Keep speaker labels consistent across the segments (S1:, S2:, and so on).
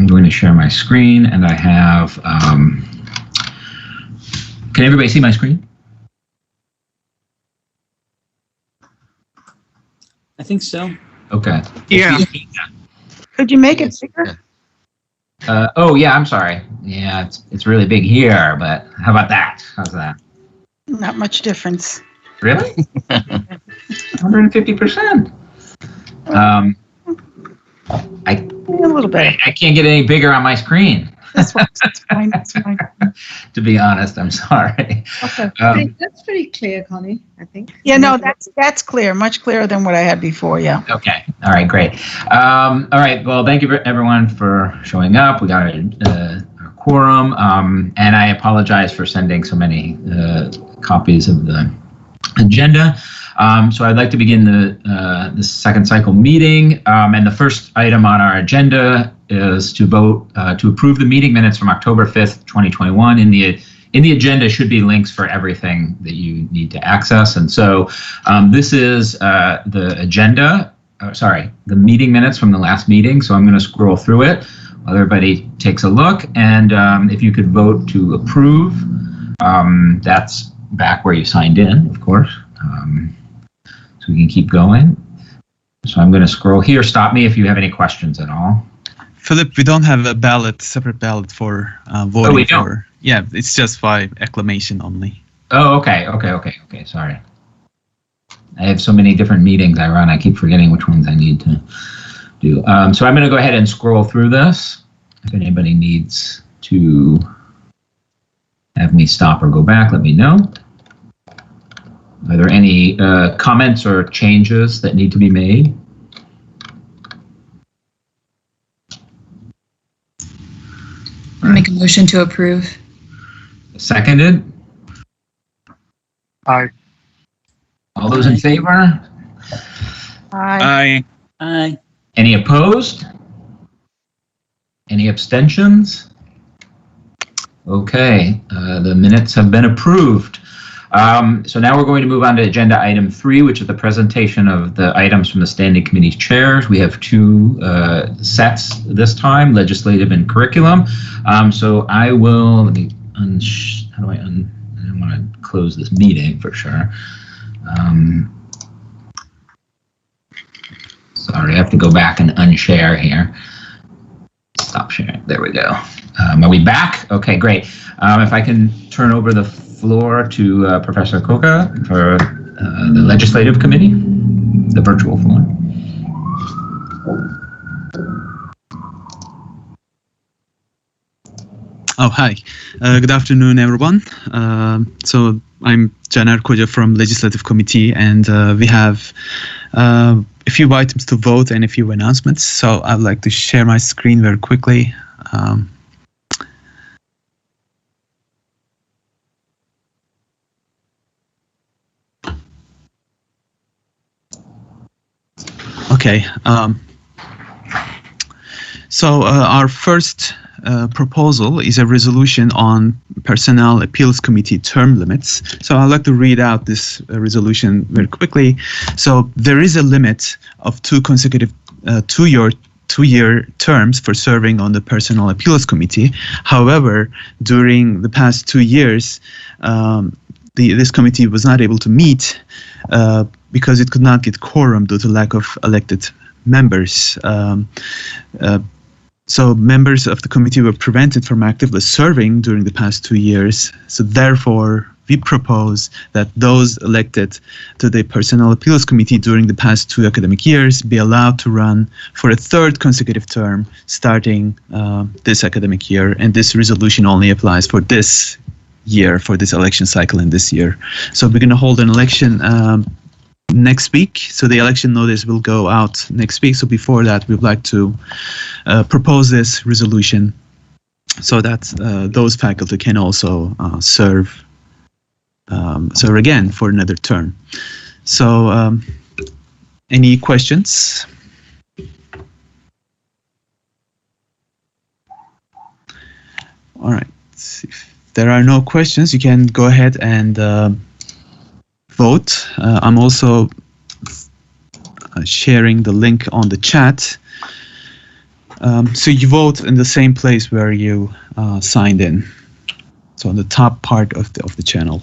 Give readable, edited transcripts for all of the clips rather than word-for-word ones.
S1: I'm going to share my screen, and I have, can everybody see my screen?
S2: I think so.
S1: Okay.
S3: Yeah.
S4: Could you make it bigger?
S1: Oh, yeah, I'm sorry. Yeah, it's really big here, but how about that? How's that?
S4: Not much difference.
S1: Really? 150%.
S4: A little bit.
S1: I can't get any bigger on my screen.
S4: That's fine. That's fine. That's fine.
S1: To be honest, I'm sorry.
S4: Okay.
S5: That's pretty clear, Connie, I think.
S4: Yeah, no, that's clear. Much clearer than what I had before. Yeah.
S1: Okay. All right. Great. All right. Well, thank you everyone for showing up. We got a quorum, and I apologize for sending so many copies of the agenda. So I'd like to begin the second cycle meeting, and the first item on our agenda is to vote to approve the meeting minutes from October 5th, 2021. In the agenda should be links for everything that you need to access, and so this is the agenda. The meeting minutes from the last meeting. So I'm going to scroll through it while everybody takes a look, and if you could vote to approve, that's back where you signed in, of course. So we can keep going. So I'm going to scroll here. Stop me if you have any questions at all.
S6: Philip, we don't have a separate ballot for voting.
S1: Oh, we don't?
S6: Yeah, it's just by acclamation only.
S1: Oh, okay. Sorry. I have so many different meetings I run, I keep forgetting which ones I need to do. So I'm going to go ahead and scroll through this. If anybody needs to have me stop or go back, let me know. Are there any comments or changes that need to be made?
S7: I'll make a motion to approve.
S1: Seconded?
S3: Aye.
S1: All those in favor?
S4: Aye.
S2: Aye.
S1: Any opposed? Any abstentions? Okay, the minutes have been approved. So now we're going to move on to agenda item 3, which is the presentation of the items from the standing committee chairs. We have two sets this time, legislative and curriculum. So I will, let me, I want to close this meeting for sure. Sorry, I have to go back and unshare here. Stop sharing, there we go. Are we back? Okay, great. If I can turn over the floor to Professor Koka for the Legislative Committee, the virtual floor.
S6: Oh, hi. Good afternoon, everyone. So I'm Caner Koca from Legislative Committee, and we have a few items to vote and a few announcements. So I'd like to share my screen very quickly. Okay. So our first proposal is a resolution on Personnel Appeals Committee term limits. So I'd like to read out this resolution very quickly. So there is a limit of 2 consecutive two-year terms for serving on the Personnel Appeals Committee. However, during the past 2 years, this committee was not able to meet because it could not get quorum due to lack of elected members. So members of the committee were prevented from actively serving during the past 2 years. So therefore, we propose that those elected to the Personnel Appeals Committee during the past 2 academic years be allowed to run for a 3rd consecutive term starting this academic year. And this resolution only applies for this year, for this election cycle in this year. So we're going to hold an election next week. So the election notice will go out next week. So before that, we'd like to propose this resolution so that those faculty can also serve again for another term. So any questions? All right. If there are no questions, you can go ahead and vote. I'm also sharing the link on the chat. So you vote in the same place where you signed in. So on the top part of the channel.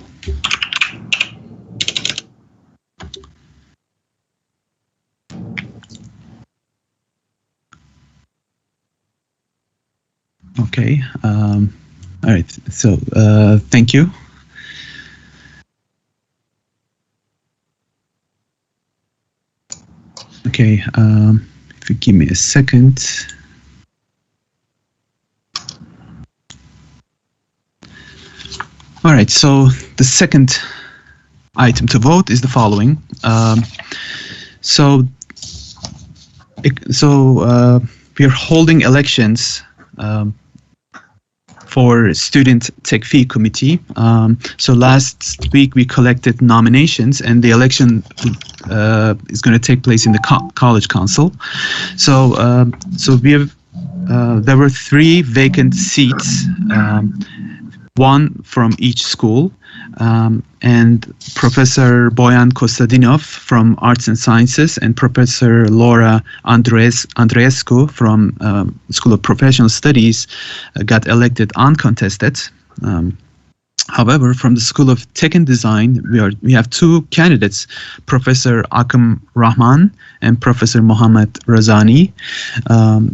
S6: Okay. All right. So thank you. Okay. If you give me a second. All right, so the second item to vote is the following. We are holding elections for Student Tech Fee Committee. So last week we collected nominations, and the election is going to take place in the College Council. So we have there were 3 vacant seats. One from each school, and Professor Boyan Kostadinov from Arts and Sciences and Professor Laura Andreescu from School of Professional Studies got elected uncontested. However, from the School of Tech and Design, we have 2 candidates, Professor Akam Rahman and Professor Mohammad Razani.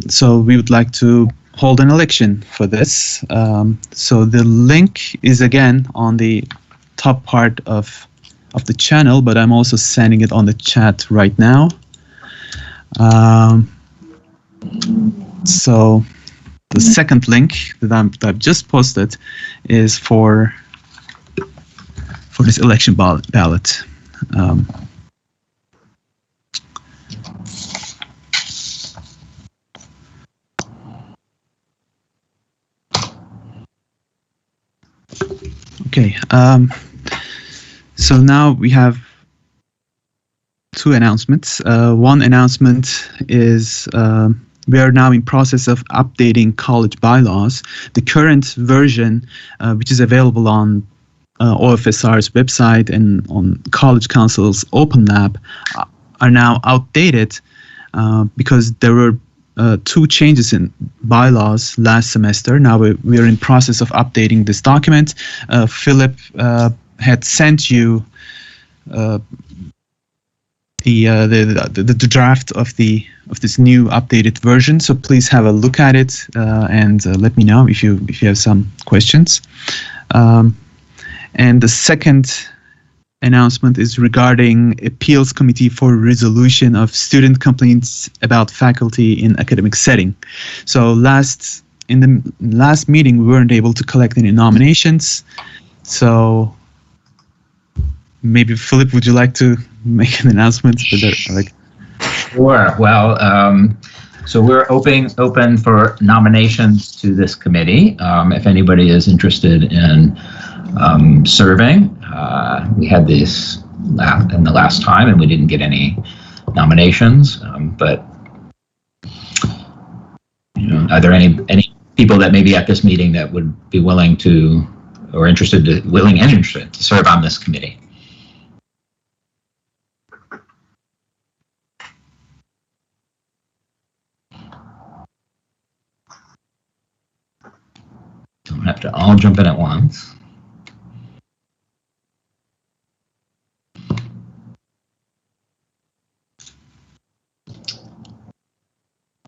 S6: So we would like to hold an election for this. So the link is again on the top part of the channel, but I'm also sending it on the chat right now. So the second link that I've just posted is for this election ballot. Okay, so now we have 2 announcements. One announcement is we are now in process of updating college bylaws. The current version, which is available on OFSR's website and on College Council's Open Lab, are now outdated because there were 2 changes in bylaws last semester. Now we are in process of updating this document. Philip had sent you the draft of this new updated version. So please have a look at it and let me know if you have some questions. And the second announcement is regarding appeals committee for resolution of student complaints about faculty in academic setting. So in the last meeting we weren't able to collect any nominations. So maybe Philip, would you like to make an announcement?
S1: Sure. Well, so we're open for nominations to this committee. If anybody is interested in serving. We had this in the last time and we didn't get any nominations, but are there any people that may be at this meeting that would be willing and interested to serve on this committee? Don't have to all jump in at once.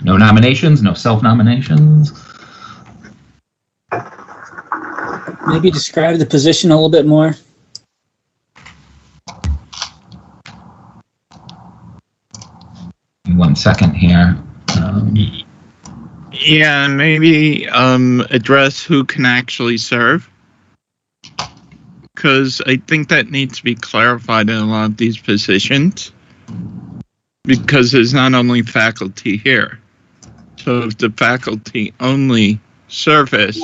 S1: No nominations, no self-nominations.
S2: Maybe describe the position a little bit more.
S1: One second here.
S3: Yeah, maybe address who can actually serve. Because I think that needs to be clarified in a lot of these positions. Because there's not only faculty here. So if the faculty only service.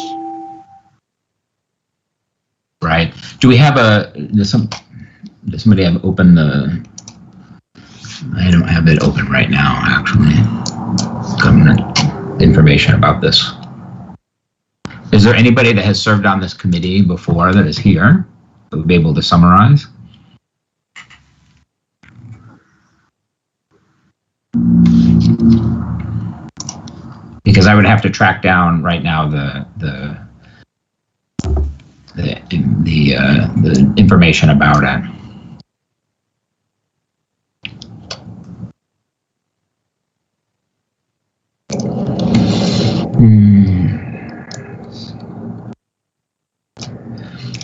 S1: Right. Do we have does somebody have open the, I don't have it open right now, actually. Government information about this. Is there anybody that has served on this committee before that is here that would be able to summarize? because I would have to track down right now the information about it.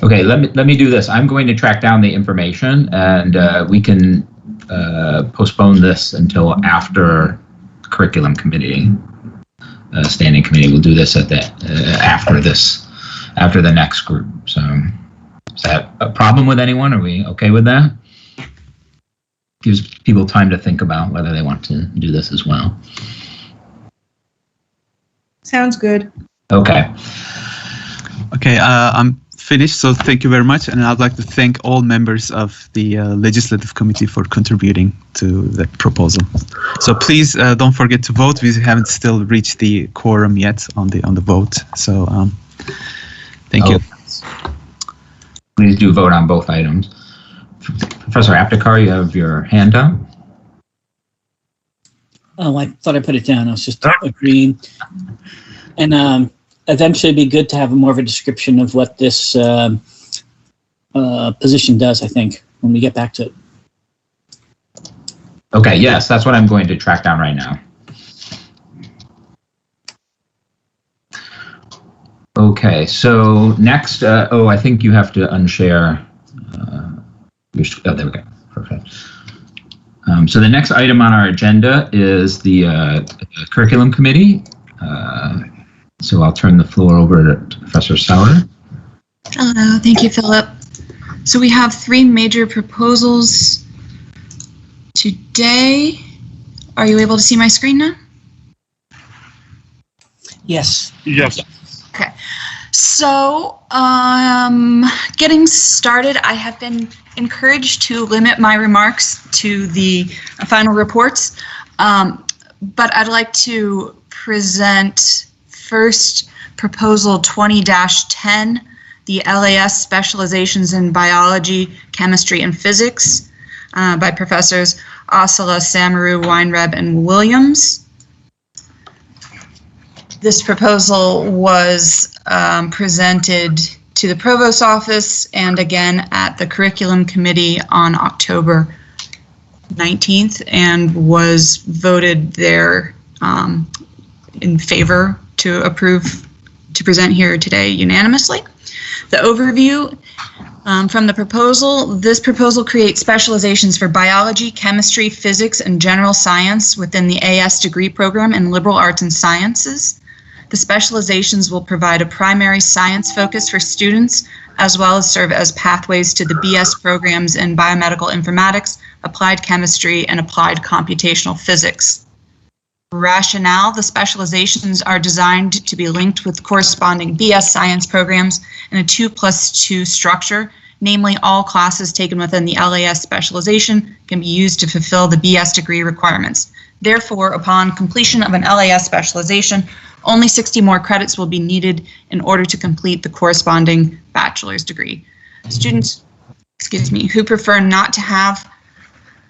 S1: Okay, let me do this. I'm going to track down the information, and we can postpone this until after curriculum committee, standing committee. We'll do this at the after the next group. So, is that a problem with anyone? Are we okay with that? Gives people time to think about whether they want to do this as well.
S5: Sounds good.
S1: Okay.
S6: Okay, I'm finished, so thank you very much, and I'd like to thank all members of the Legislative Committee for contributing to the proposal. So please don't forget to vote. We haven't still reached the quorum yet on the vote. So thank you.
S1: Please do vote on both items. Professor Aptekar, you have your hand up.
S2: Oh, I thought I put it down. I was just agreeing. And eventually it'd be good to have more of a description of what this position does, I think, when we get back to it.
S1: Okay, yes, that's what I'm going to track down right now. Okay, so next, I think you have to unshare. Oh, there we go. Perfect. So the next item on our agenda is the curriculum committee. So I'll turn the floor over to Professor Sauer.
S7: Hello, thank you, Philip. So we have 3 major proposals today. Are you able to see my screen now?
S2: Yes.
S3: Yes.
S7: Okay. So, getting started, I have been encouraged to limit my remarks to the final reports, but I'd like to present first proposal 20-10, the LAS specializations in biology, chemistry, and physics by Professors Osala, Samaru, Weinreb, and Williams. This proposal was presented to the Provost's office and again at the Curriculum Committee on October 19th and was voted there in favor to approve to present here today unanimously. The overview from the proposal: this proposal creates specializations for biology, chemistry, physics, and general science within the AS degree program in liberal arts and sciences. The specializations will provide a primary science focus for students, as well as serve as pathways to the BS programs in biomedical informatics, applied chemistry, and applied computational physics. Rationale: the specializations are designed to be linked with corresponding BS science programs in a 2+2 structure, namely all classes taken within the LAS specialization can be used to fulfill the BS degree requirements. Therefore, upon completion of an LAS specialization, only 60 more credits will be needed in order to complete the corresponding bachelor's degree. Students, who prefer not to have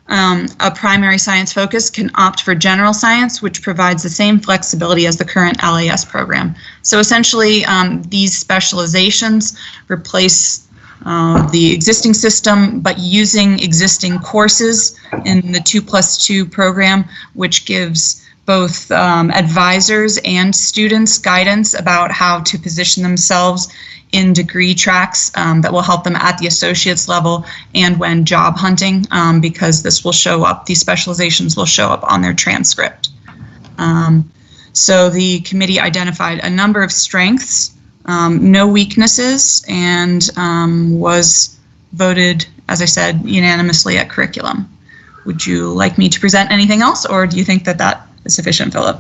S7: a primary science focus can opt for general science, which provides the same flexibility as the current LAS program. So essentially, these specializations replace the existing system, but using existing courses in the 2+2 program, which gives both advisors and students guidance about how to position themselves in degree tracks that will help them at the associate's level and when job hunting, because this will show up, these specializations will show up on their transcript. So the committee identified a number of strengths, no weaknesses, and was voted, as I said, unanimously at curriculum. Would you like me to present anything else, or do you think that that is sufficient, Philip?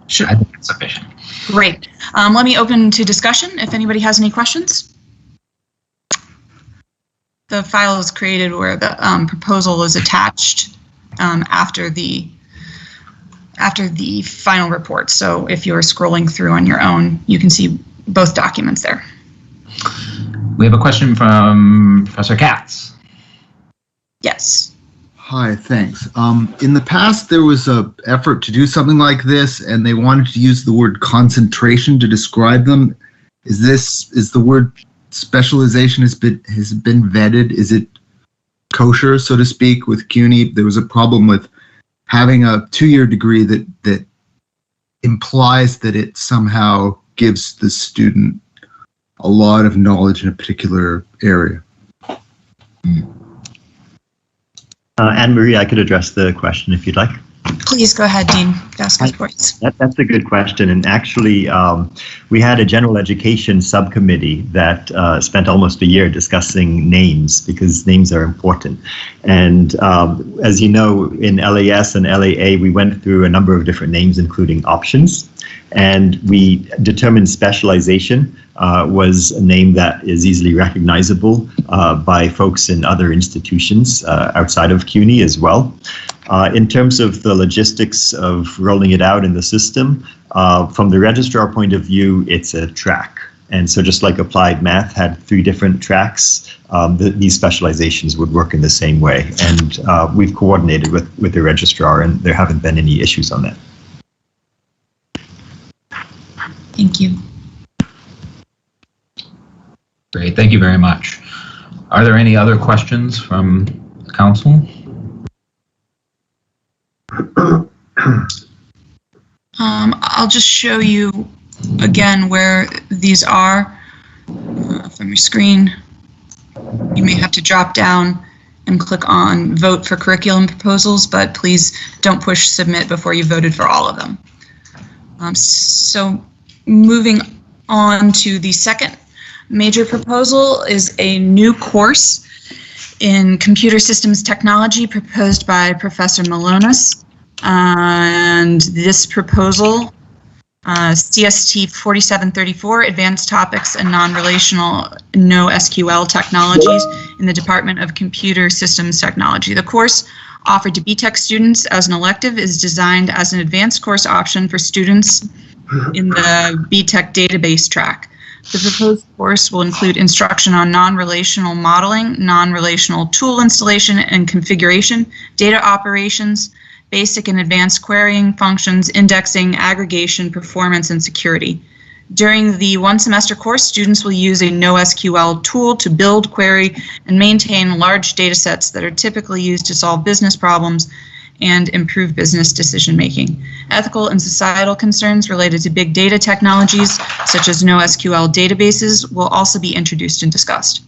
S1: Sure, I think it's sufficient.
S7: Great. Let me open to discussion if anybody has any questions. The file is created where the proposal is attached after the final report. So if you're scrolling through on your own, you can see both documents there.
S1: We have a question from Professor Katz.
S7: Yes.
S8: Hi, thanks. In the past, there was a effort to do something like this, and they wanted to use the word concentration to describe them. Is the word specialization has been vetted? Is it kosher, so to speak, with CUNY? There was a problem with having a 2-year degree that implies that it somehow gives the student a lot of knowledge in a particular area.
S9: Anne-Marie, I could address the question if you'd like.
S7: Please go ahead, Dean Vasquez-Ports.
S9: That's a good question. And actually, we had a general education subcommittee that spent almost a year discussing names, because names are important. And as you know, in LAS and LAA, we went through a number of different names, including options. And we determined specialization was a name that is easily recognizable by folks in other institutions outside of CUNY as well. In terms of the logistics of rolling it out in the system, from the registrar point of view, it's a track. And so just like applied math had 3 different tracks, these specializations would work in the same way. And we've coordinated with the registrar, and there haven't been any issues on that.
S7: Thank you.
S1: Great, thank you very much. Are there any other questions from the council?
S7: I'll just show you again where these are from your screen. You may have to drop down and click on vote for curriculum proposals, but please don't push submit before you voted for all of them. So moving on to the second major proposal is a new course in computer systems technology proposed by Professor Malonis. And this proposal, CST 4734, Advanced Topics and Non-Relational NoSQL Technologies in the Department of Computer Systems Technology. The course offered to BTech students as an elective is designed as an advanced course option for students in the BTech database track. The proposed course will include instruction on non-relational modeling, non-relational tool installation and configuration, data operations, basic and advanced querying functions, indexing, aggregation, performance, and security. During the 1-semester course, students will use a NoSQL tool to build, query, and maintain large data sets that are typically used to solve business problems and improve business decision-making. Ethical and societal concerns related to big data technologies, such as NoSQL databases, will also be introduced and discussed.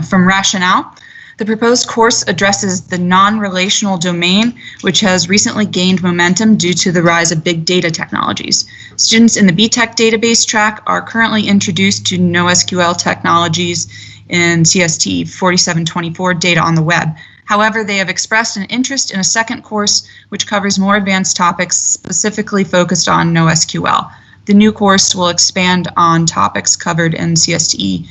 S7: From rationale, the proposed course addresses the non-relational domain, which has recently gained momentum due to the rise of big data technologies. Students in the BTech database track are currently introduced to NoSQL technologies in CST 4724, Data on the Web. However, they have expressed an interest in a second course which covers more advanced topics specifically focused on NoSQL. The new course will expand on topics covered in CST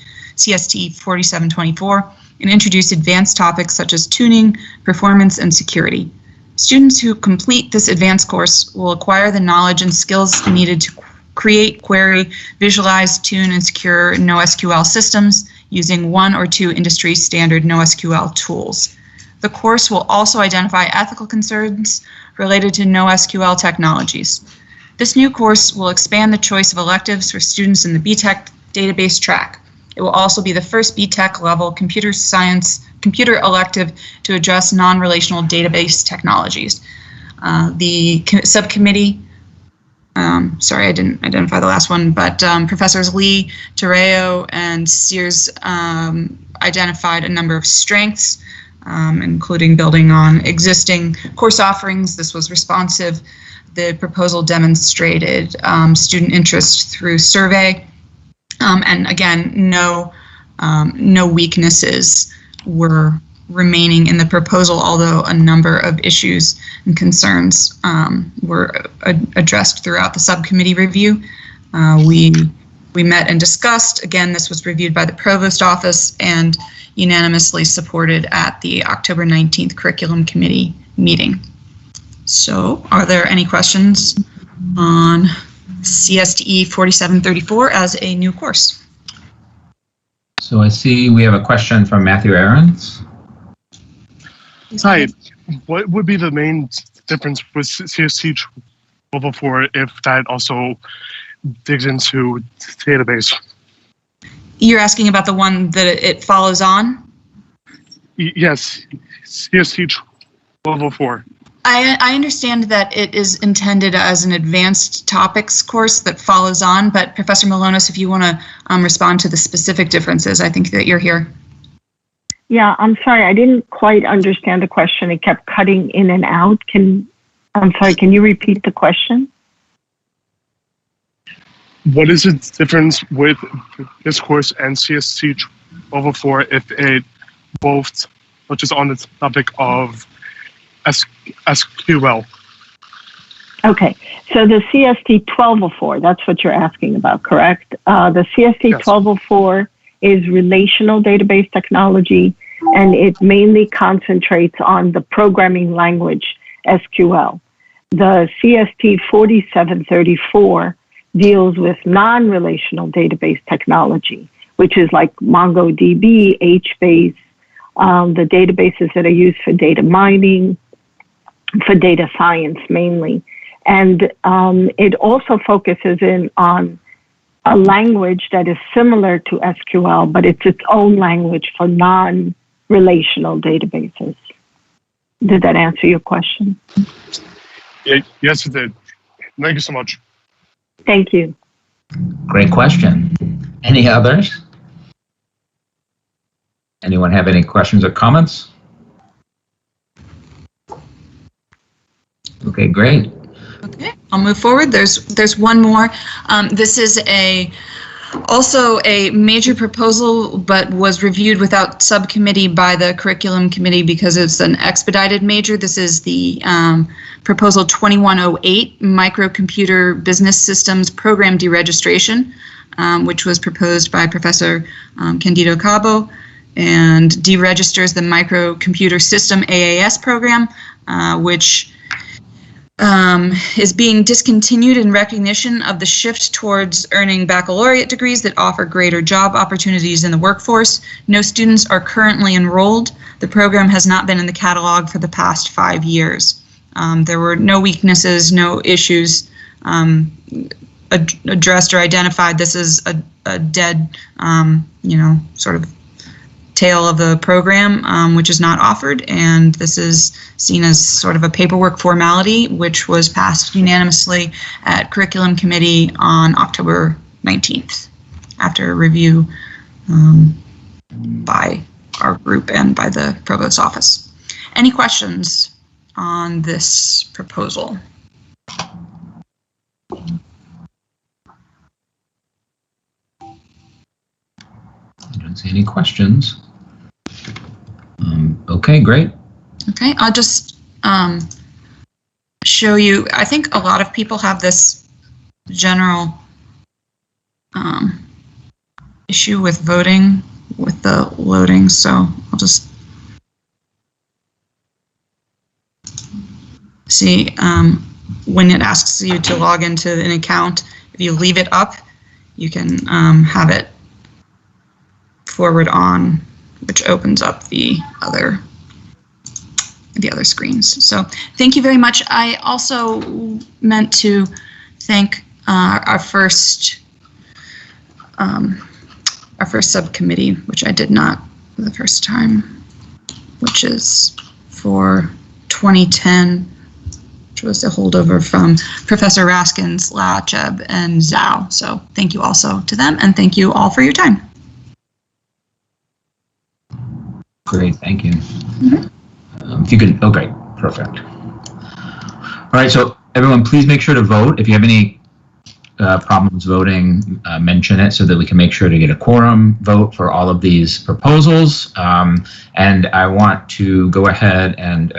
S7: 4724 and introduce advanced topics such as tuning, performance, and security. Students who complete this advanced course will acquire the knowledge and skills needed to create, query, visualize, tune, and secure NoSQL systems using 1 or 2 industry standard NoSQL tools. The course will also identify ethical concerns related to NoSQL technologies. This new course will expand the choice of electives for students in the BTech database track. It will also be the first BTech level computer elective to address non-relational database technologies. The subcommittee, sorry, I didn't identify the last one, but Professors Lee, Terreo, and Sears identified a number of strengths, including building on existing course offerings. This was responsive. The proposal demonstrated student interest through survey. And again, no weaknesses were remaining in the proposal, although a number of issues and concerns were addressed throughout the subcommittee review. We met and discussed. Again, this was reviewed by the provost office and unanimously supported at the October 19th curriculum committee meeting. So, are there any questions on CSTE 4734 as a new course?
S1: So I see we have a question from Matthew Aarons.
S3: Hi,
S10: what would be the main difference with CST 1204 if that also digs into database?
S7: You're asking about the one that it follows on?
S10: Yes, CST 1204.
S7: I understand that it is intended as an advanced topics course that follows on, but Professor Malonis, if you want to respond to the specific differences, I think that you're here.
S11: Yeah, I'm sorry, I didn't quite understand the question. It kept cutting in and out. I'm sorry, can you repeat the question?
S10: What is the difference with this course and CST 1204 if it both touches on the topic of SQL?
S11: Okay, so the CST 1204, that's what you're asking about, correct? The CST 1204 is relational database technology, and it mainly concentrates on the programming language SQL. The CST 4734 deals with non-relational database technology, which is like MongoDB, HBase, the databases that are used for data mining, for data science mainly. And it also focuses in on a language that is similar to SQL, but it's its own language for non-relational databases. Did that answer your question?
S10: Yes, it did. Thank you so much.
S11: Thank you.
S1: Great question. Any others? Anyone have any questions or comments? Okay, great.
S7: Okay, I'll move forward. There's one more. This is also a major proposal, but was reviewed without subcommittee by the curriculum committee because it's an expedited major. This is the proposal 2108, Microcomputer Business Systems Program Deregistration, which was proposed by Professor Candido Cabo, and deregisters the Microcomputer System AAS program, which is being discontinued in recognition of the shift towards earning baccalaureate degrees that offer greater job opportunities in the workforce. No students are currently enrolled. The program has not been in the catalog for the past 5 years. There were no weaknesses, no issues addressed or identified. This is a dead, sort of tail of the program, which is not offered, and this is seen as sort of a paperwork formality, which was passed unanimously at Curriculum Committee on October 19th, after a review by our group and by the Provost's office. Any questions on this proposal?
S1: I don't see any questions. Okay, great.
S7: Okay, I'll just show you. I think a lot of people have this general issue with voting with the loading, so I'll just see when it asks you to log into an account. If you leave it up, you can have it forward on, which opens up the other screens. So thank you very much. I also meant to thank our first subcommittee, which I did not the first time, which is for 2010, which was a holdover from Professor Raskins, Lacheb, and Zhao. So thank you also to them, and thank you all for your time.
S1: Great, thank you. If you could, great, perfect. All right, so everyone, please make sure to vote. If you have any problems voting, mention it so that we can make sure to get a quorum vote for all of these proposals. And I want to go ahead and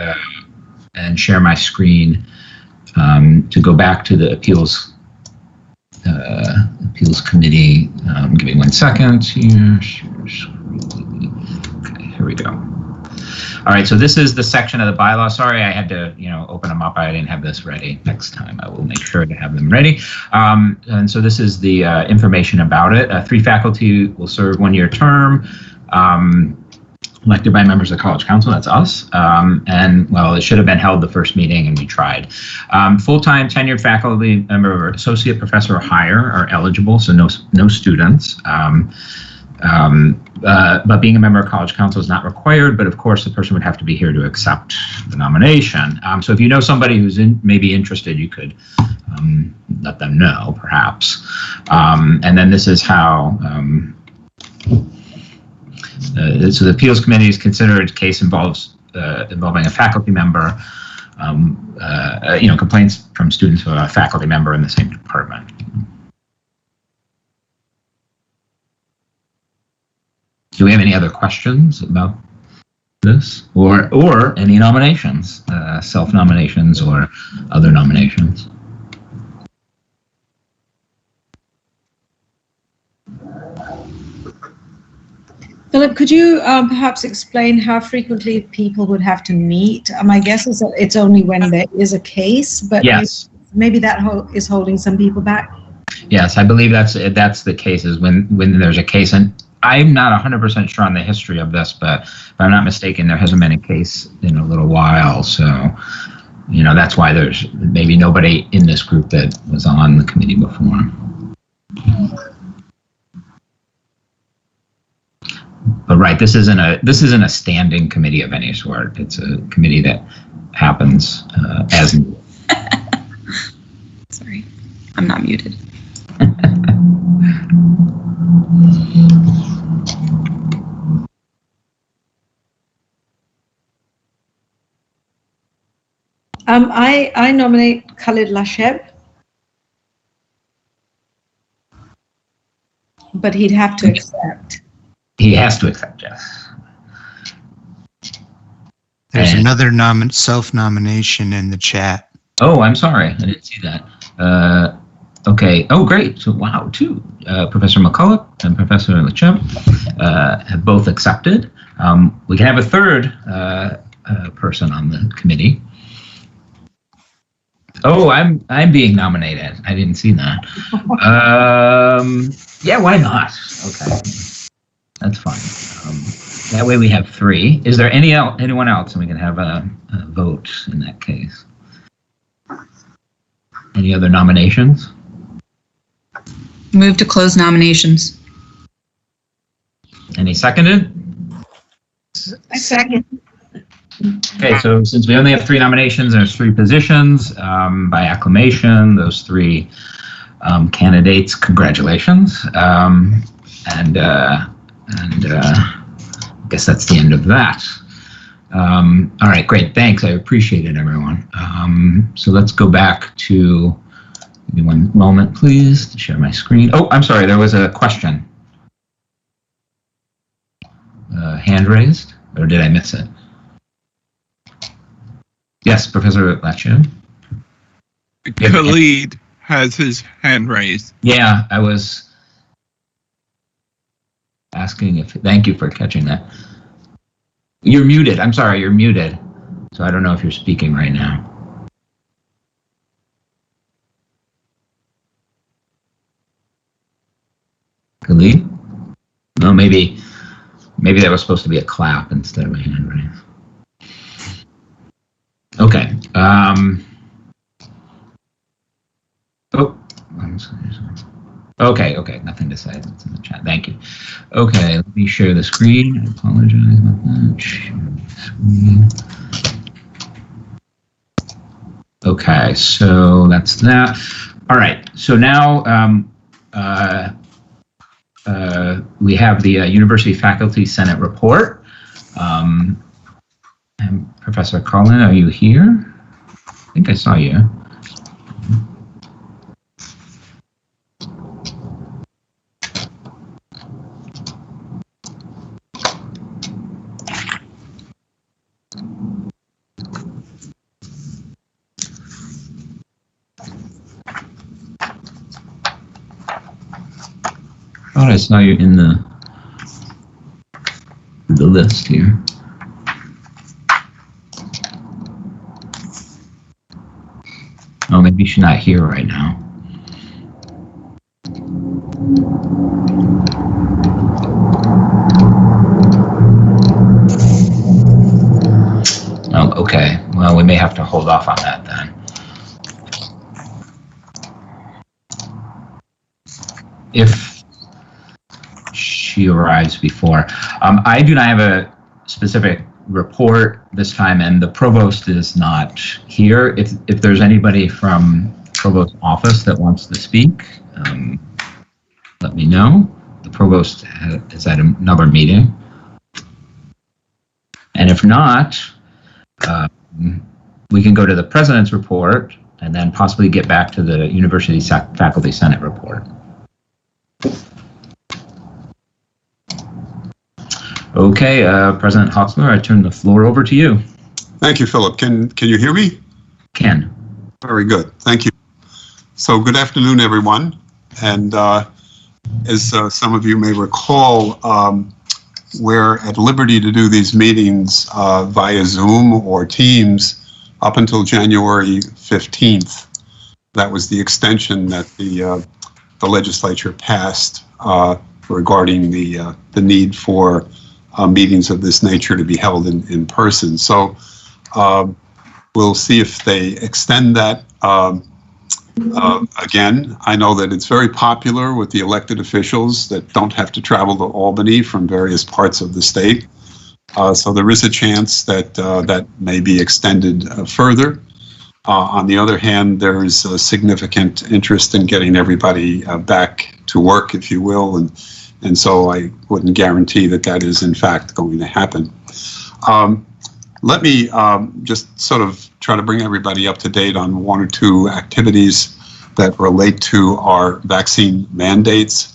S1: share my screen to go back to the appeals committee. Give me 1 second here. Okay, here we go. All right, so this is the section of the bylaw. Sorry, I had to, open them up. I didn't have this ready. Next time, I will make sure to have them ready. And so this is the information about it. 3 faculty will serve 1-year term. elected by members of the College Council, that's us. And well, it should have been held the first meeting and we tried. Full-time tenured faculty member or associate professor or higher are eligible, so no students. But being a member of College Council is not required, but of course the person would have to be here to accept the nomination. So if you know somebody who's maybe interested, you could let them know, perhaps. And then this is how, so the appeals committee is considered case involving a faculty member, complaints from students of a faculty member in the same department. Do we have any other questions about this, or any nominations, self-nominations or other nominations?
S5: Philip, could you perhaps explain how frequently people would have to meet? My guess is that it's only when there is a case, but
S1: yes,
S5: maybe that is holding some people back.
S1: Yes, I believe that's the case, is when there's a case. And I'm not 100% sure on the history of this, but if I'm not mistaken, there hasn't been a case in a little while. So, that's why there's maybe nobody in this group that was on the committee before. But right, this isn't a standing committee of any sort. It's a committee that happens as needed.
S7: Sorry, I'm not muted.
S5: I nominate Khalid Lasheb, but he'd have to accept.
S1: He has to accept, yes.
S12: There's another self-nomination in the chat.
S1: Oh, I'm sorry. I didn't see that. Okay. Oh, great. So, wow, two. Professor McCulloch and Professor Lacheb have both accepted. We can have a third person on the committee. Oh, I'm being nominated. I didn't see that. Yeah, why not? Okay. That's fine. That way we have three. Is there anyone else, and we can have a vote in that case? Any other nominations?
S7: Move to close nominations.
S1: Any seconded?
S5: I second.
S1: Okay, so since we only have three nominations, there's three positions. By acclamation, those three candidates, congratulations. I guess that's the end of that. All right, great, thanks. I appreciate it, everyone. So let's go back to, give me one moment, please, to share my screen. Oh, I'm sorry, there was a question. Hand raised, or did I miss it? Yes, Professor Lacheb.
S3: Khalid has his hand raised.
S1: Yeah, I was asking if, thank you for catching that. You're muted. I'm sorry, you're muted. So I don't know if you're speaking right now. Khalid? No, maybe that was supposed to be a clap instead of a hand raise. Okay. Okay, nothing to say. That's in the chat. Thank you. Okay, let me share the screen. I apologize about that. Share the screen. Okay, so that's that. All right, so now we have the University Faculty Senate report. And Professor Collin, are you here? I think I saw you. I thought I saw you in the list here. Oh, maybe she's not here right now. Okay, well, we may have to hold off on that then. If she arrives before. I do not have a specific report this time, and the provost is not here. If there's anybody from provost's office that wants to speak, let me know. The provost is at another meeting. And if not, we can go to the president's report and then possibly get back to the University Faculty Senate report. Okay, President Hoxler, I turn the floor over to you.
S13: Thank you, Philip. Can you hear me?
S1: Can.
S13: Very good. Thank you. So good afternoon, everyone. And as some of you may recall, we're at liberty to do these meetings via Zoom or Teams up until January 15th. That was the extension that the legislature passed regarding the need for meetings of this nature to be held in person. So we'll see if they extend that again. I know that it's very popular with the elected officials that don't have to travel to Albany from various parts of the state. So there is a chance that that may be extended further. On the other hand, there is a significant interest in getting everybody back to work, if you will, and so I wouldn't guarantee that that is in fact going to happen. Let me just sort of try to bring everybody up to date on one or two activities that relate to our vaccine mandates.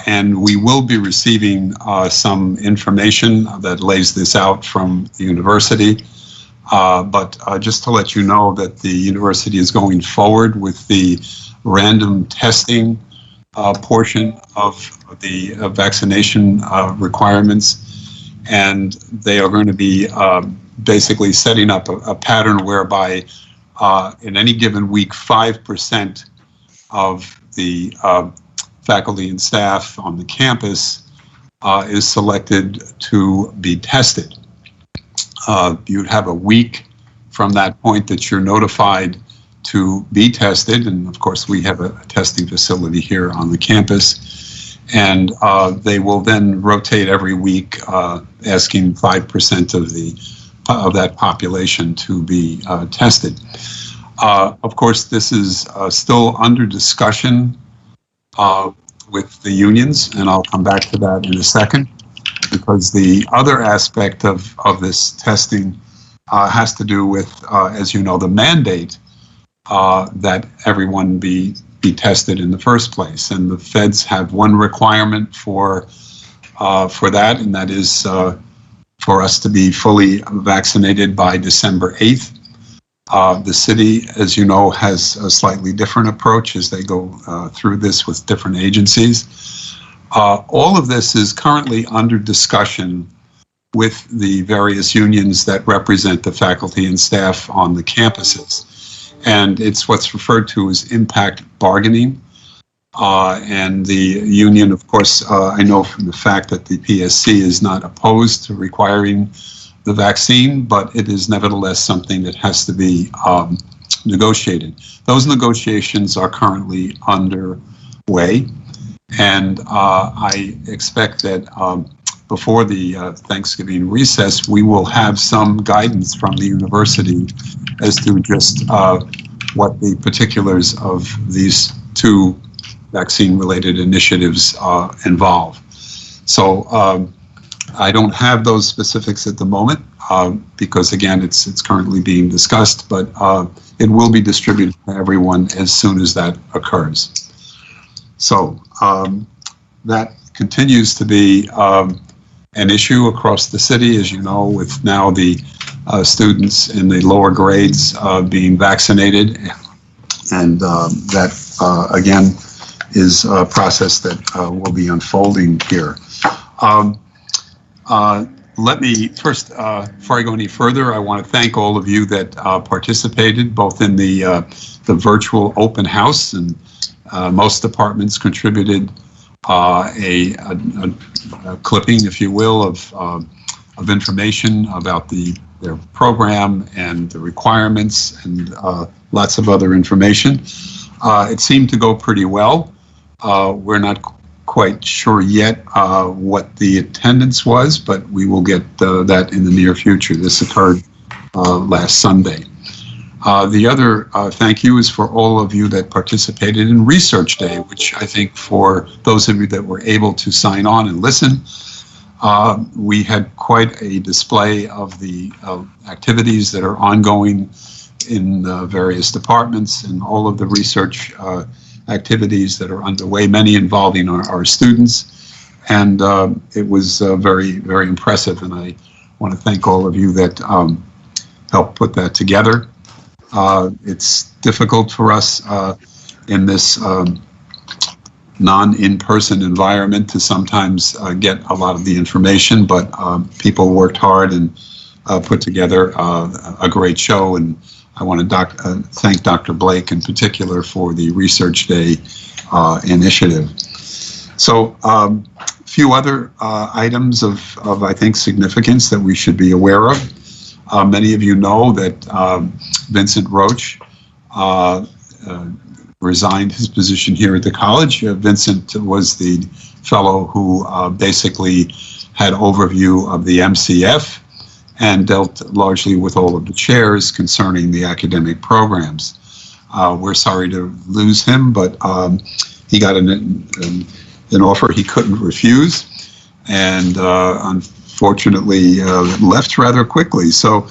S13: And we will be receiving some information that lays this out from the university. But just to let you know that the university is going forward with the random testing portion of the vaccination requirements. And they are going to be basically setting up a pattern whereby in any given week, 5% of the faculty and staff on the campus is selected to be tested. You'd have a week from that point that you're notified to be tested. And of course, we have a testing facility here on the campus. And they will then rotate every week, asking 5% of that population to be tested. Of course, this is still under discussion with the unions, and I'll come back to that in a second, because the other aspect of this testing has to do with, as you know, the mandate that everyone be tested in the first place. And the feds have one requirement for that, and that is for us to be fully vaccinated by December 8th. The city, as you know, has a slightly different approach as they go through this with different agencies. All of this is currently under discussion with the various unions that represent the faculty and staff on the campuses. And it's what's referred to as impact bargaining. And the union, of course, I know from the fact that the PSC is not opposed to requiring the vaccine, but it is nevertheless something that has to be negotiated. Those negotiations are currently underway. And I expect that before the Thanksgiving recess, we will have some guidance from the university as to just what the particulars of these two vaccine-related initiatives involve. So I don't have those specifics at the moment because, again, it's currently being discussed, but it will be distributed to everyone as soon as that occurs. So that continues to be an issue across the city, as you know, with now the students in the lower grades being vaccinated. And that, again, is a process that will be unfolding here. Let me first, before I go any further, I want to thank all of you that participated both in the virtual open house, and most departments contributed a clipping, if you will, of information about the their program and the requirements and lots of other information. It seemed to go pretty well. We're not quite sure yet what the attendance was, but we will get that in the near future. This occurred last Sunday. The other thank you is for all of you that participated in Research Day, which I think for those of you that were able to sign on and listen, we had quite a display of the activities that are ongoing in various departments and all of the research activities that are underway, many involving our students. And it was very, very impressive. And I want to thank all of you that helped put that together. It's difficult for us in this non-in-person environment to sometimes get a lot of the information, but people worked hard and put together a great show. And I want to thank Dr. Blake in particular for the Research Day initiative. So a few other items of, I think, significance that we should be aware of. Many of you know that Vincent Roach resigned his position here at the college. Vincent was the fellow who basically had overview of the MCF and dealt largely with all of the chairs concerning the academic programs. We're sorry to lose him, but he got an offer he couldn't refuse, and unfortunately left rather quickly. So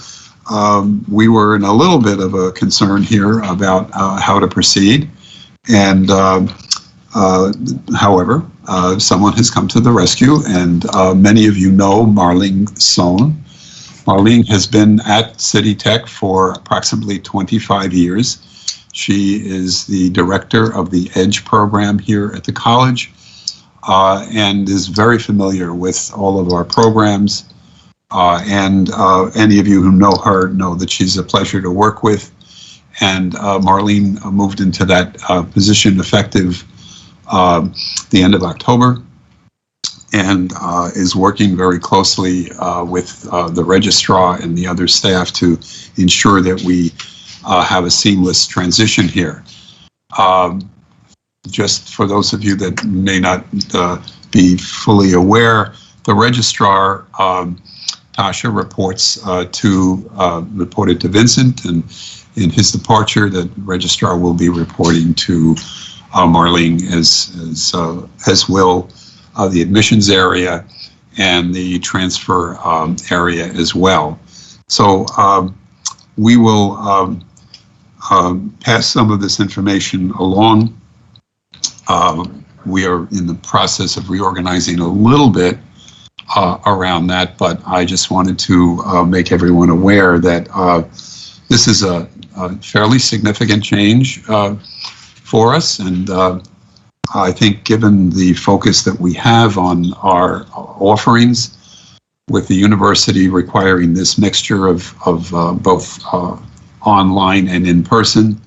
S13: we were in a little bit of a concern here about how to proceed. And however, someone has come to the rescue, and many of you know Marlene Sohn. Marlene has been at City Tech for approximately 25 years. She is the director of the EDGE program here at the college and is very familiar with all of our programs. And any of you who know her know that she's a pleasure to work with. And Marlene moved into that position effective the end of October, and is working very closely with the registrar and the other staff to ensure that we have a seamless transition here. Just for those of you that may not be fully aware, the registrar, Tasha, reported to Vincent, and in his departure, the registrar will be reporting to Marlene, as will the admissions area and the transfer area as well. So we will pass some of this information along. We are in the process of reorganizing a little bit around that, but I just wanted to make everyone aware that this is a fairly significant change for us, and I think given the focus that we have on our offerings, with the university requiring this mixture of both online and in person,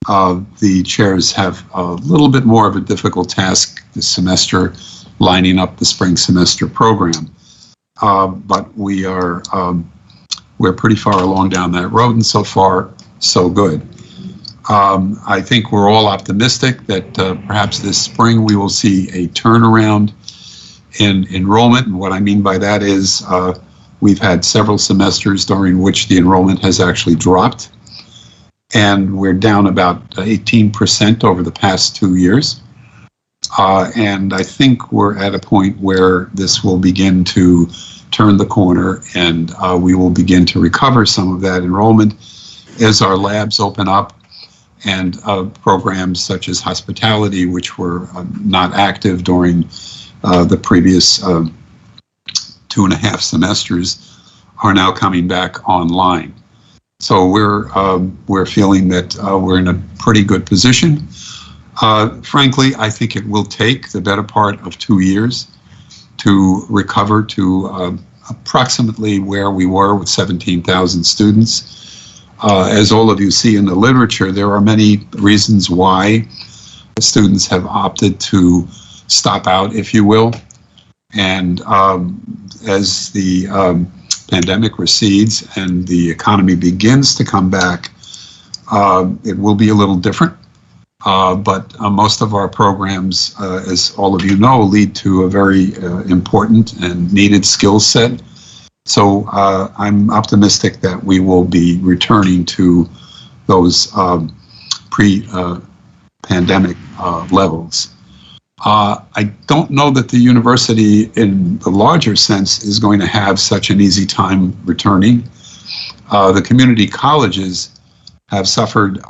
S13: the chairs have a little bit more of a difficult task this semester lining up the spring semester program. But we're pretty far along down that road, and so far, so good. I think we're all optimistic that perhaps this spring we will see a turnaround in enrollment. And what I mean by that is we've had several semesters during which the enrollment has actually dropped. And we're down about 18% over the past 2 years. And I think we're at a point where this will begin to turn the corner, and we will begin to recover some of that enrollment as our labs open up, and programs such as hospitality, which were not active during the previous 2.5 semesters, are now coming back online. So we're feeling that we're in a pretty good position. Frankly, I think it will take the better part of 2 years to recover to approximately where we were with 17,000 students. As all of you see in the literature, there are many reasons why the students have opted to stop out, if you will. And as the pandemic recedes and the economy begins to come back, it will be a little different. But most of our programs, as all of you know, lead to a very important and needed skill set. So I'm optimistic that we will be returning to those pre-pandemic levels. I don't know that the university in the larger sense is going to have such an easy time returning. The community colleges have suffered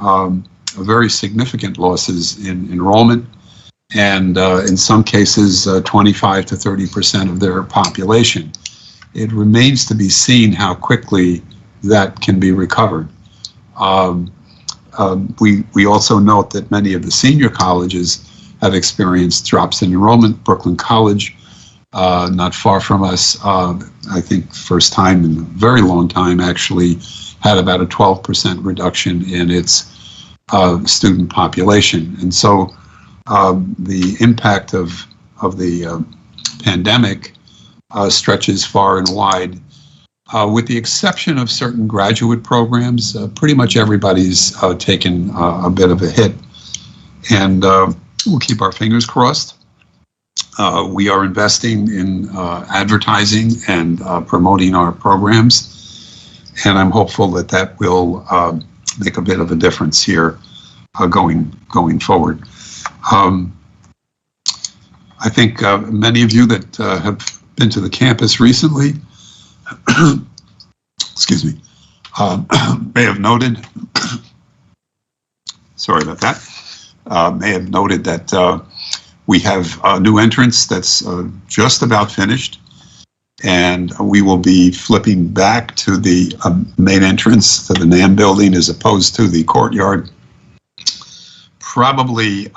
S13: very significant losses in enrollment, and in some cases 25 to 30% of their population. It remains to be seen how quickly that can be recovered. We also note that many of the senior colleges have experienced drops in enrollment. Brooklyn College, not far from us, I think first time in a very long time, actually had about a 12% reduction in its student population. And so the impact of the pandemic stretches far and wide. With the exception of certain graduate programs, pretty much everybody's taken a bit of a hit. And we'll keep our fingers crossed. We are investing in advertising and promoting our programs. And I'm hopeful that that will make a bit of a difference here going forward. I think many of you that have been to the campus recently, excuse me, may have noted, sorry about that, may have noted that we have a new entrance that's just about finished, and we will be flipping back to the main entrance to the NAM building as opposed to the courtyard, probably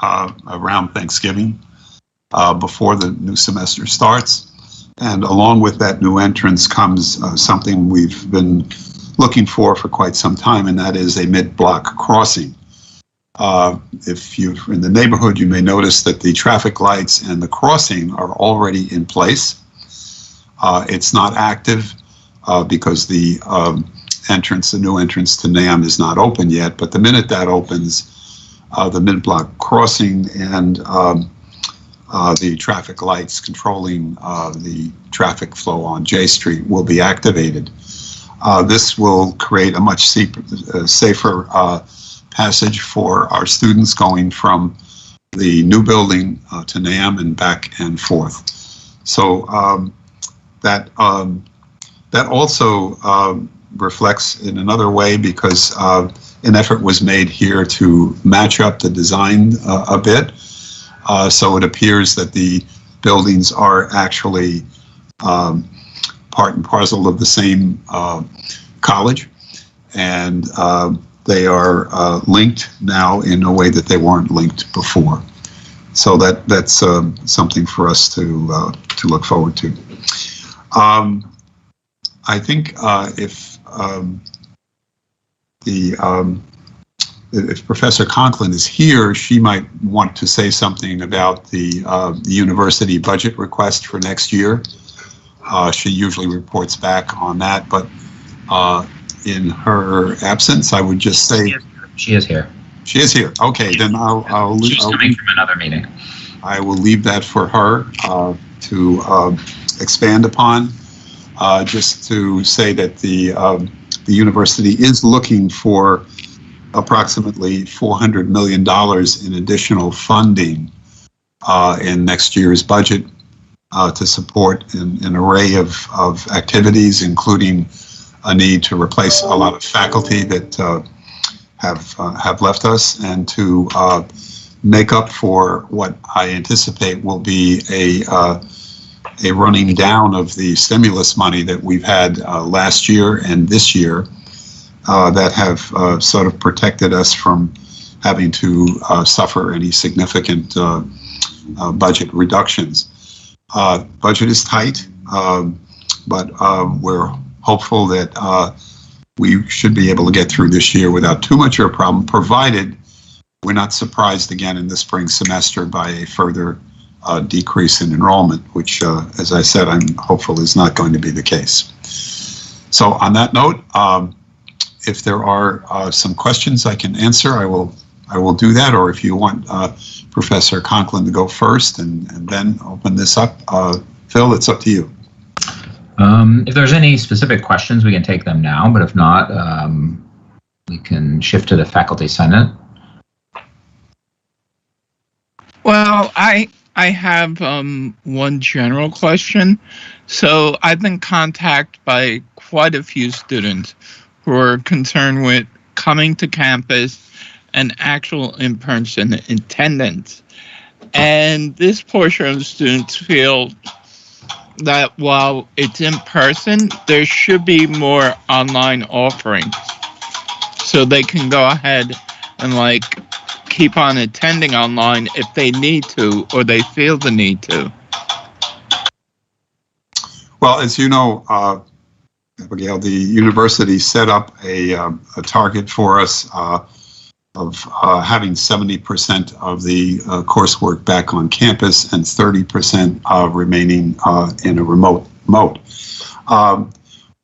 S13: around Thanksgiving, before the new semester starts. And along with that new entrance comes something we've been looking for quite some time, and that is a mid-block crossing. If you're in the neighborhood, you may notice that the traffic lights and the crossing are already in place. It's not active because the new entrance to NAM is not open yet, but the minute that opens, the mid-block crossing and the traffic lights controlling the traffic flow on J Street will be activated. This will create a much safer passage for our students going from the new building to NAM and back and forth. So that also reflects in another way, because an effort was made here to match up the design a bit. So it appears that the buildings are actually part and parcel of the same college, and they are linked now in a way that they weren't linked before. So that's something for us to look forward to. I think if Professor Conklin is here, she might want to say something about the university budget request for next year. She usually reports back on that, but in her absence, I would just say...
S1: She is here.
S13: She is here. Okay, then I'll
S1: She's coming from another meeting.
S13: I will leave that for her to expand upon. Just to say that the university is looking for approximately $400 million in additional funding in next year's budget to support an array of activities, including a need to replace a lot of faculty that have left us, and to make up for what I anticipate will be a running down of the stimulus money that we've had last year and this year that have sort of protected us from having to suffer any significant budget reductions. Budget is tight, but we're hopeful that we should be able to get through this year without too much of a problem, provided we're not surprised again in the spring semester by a further decrease in enrollment, which, as I said, I'm hopeful is not going to be the case. So on that note, if there are some questions I can answer, I will do that. Or if you want Professor Conklin to go first and then open this up, Phil, it's up to you.
S1: If there's any specific questions, we can take them now. But if not, we can shift to the Faculty Senate.
S3: Well, I have one general question. So I've been contacted by quite a few students who are concerned with coming to campus and actual in-person attendance. And this portion of the students feel that while it's in person, there should be more online offerings so they can go ahead and keep on attending online if they need to or they feel the need to.
S13: Well, as you know, Abigail, the university set up a target for us of having 70% of the coursework back on campus and 30% remaining in a remote mode.